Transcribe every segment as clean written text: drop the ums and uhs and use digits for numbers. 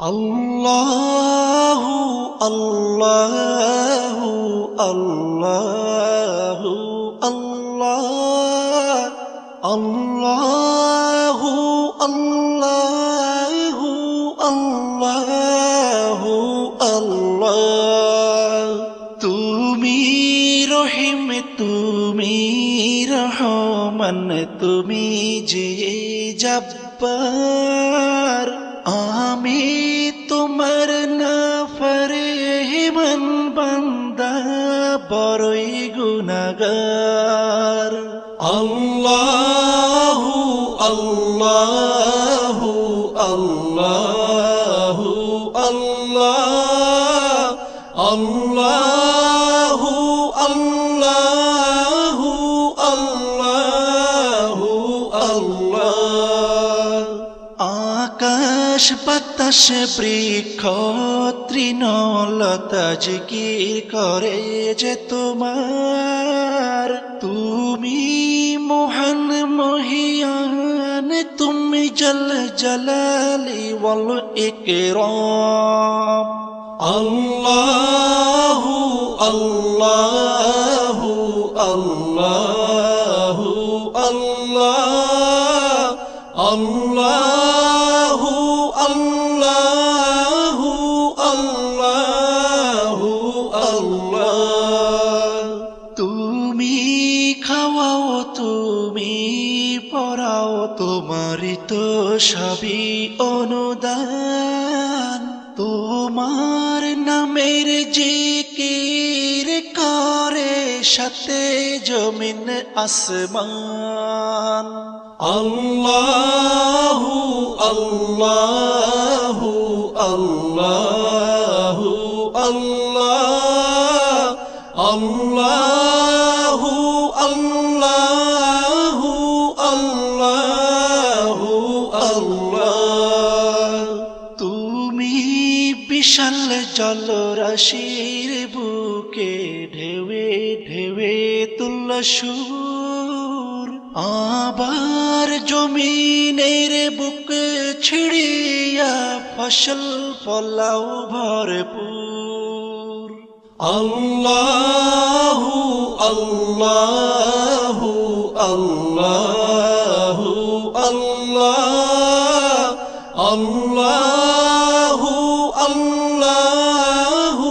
আল্লাহু আল্লাহু আল্লাহু আল্লাহ আল্লাহু আল্লাহু আল্লাহু আল্লাহ তুমি রহিম তুমি রহমান তুমি যে জব্বার আমি তোমার নাফরমান বান্দা বড়ই গুনাহগার আল্লাহু আল্লাহু আল্লাহু আল্লাহ আল্লাহু আল্লাহু আল্লাহু আল্লাহ আকাশ বাতাস বৃক্ষ তৃণলতা জিকির করে যে তোমার তুমি মহান মহিয়ান তুমি জল জলালি ওয়াল ইকরাম আল্লাহু আল্লাহু আল্লাহু আল্লাহ আল্লাহু আল্লাহু আল্লাহু আল্লাহ তুমি খাওয়াও তুমি পড়াও তোমারই তো সবই অনুদান তোমার নামের জিকির করে সাথে জমিন আসমান আল্লাহু আল্লাহু আল্লাহু আল্লাহ আল্লাহু আল্লাহু আল্লাহু আল্লাহ তুমি বিশাল জলরাশির বুকে ঢেউে ঢেউে তুল্য সুর আবার জমিনের বুক ছিড়িয়া ফসল ফলাও ভরপুর আল্লাহু আল্লাহু আল্লাহু আল্লাহ আল্লাহু আল্লাহু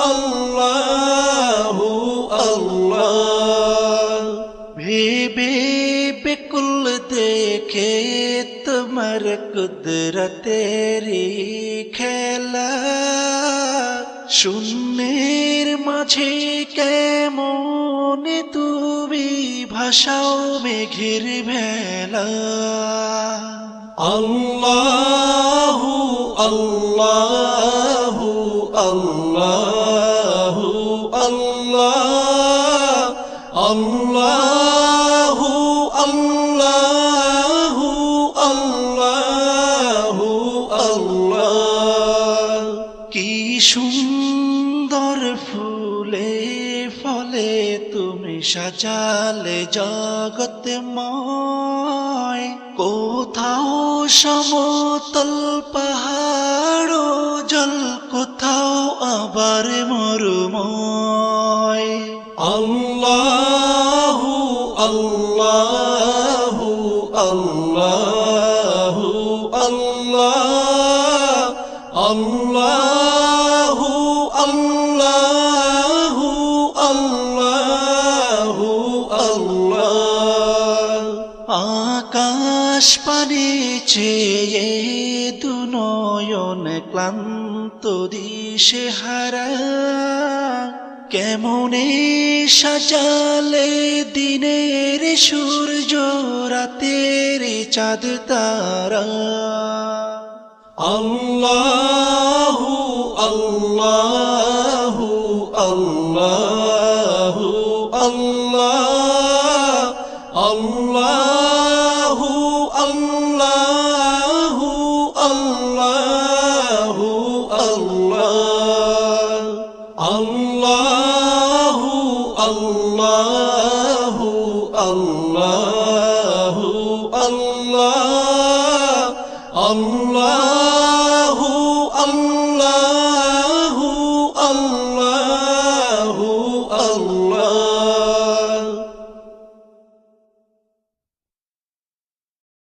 আল্লাহু আল্লাহ ভেবে বেকুল দেখে তোমার কুদরতেরি খেলা শূন্যের মাঝে কেমন তুমি ভাষাও মেঘের ভেলা আল্লাহু আল্লাহু আল্লাহু আল্লাহ আল্লাহু আল্লাহু আল্লাহু আল্লাহ কি সুন্দর ফুলে ফলে তুমি সাজালে জগৎময় কোথাও সমতল পাহাড় জল কোথাও আবার মরুময় আল্লাহু আল্লাহু আল্লাহু আল্লাহ আল্লাহু আল্লাহু আল্লাহু আল্লাহ আকাশ পানে চেয়ে দুনয়ন ক্লান্ত দিশে হারা কেমনে সাজালে দিনের সূর্য রাতের চাঁদ তারা আল্লাহু আল্লাহু আল্লাহু আল্লাহ আল্লাহু আল্লাহু আল্লাহু আল্লাহ আল্লাহু আল্লাহু আল্লাহু আল্লাহ আল্লাহু আল্লাহু আল্লাহু আল্লাহু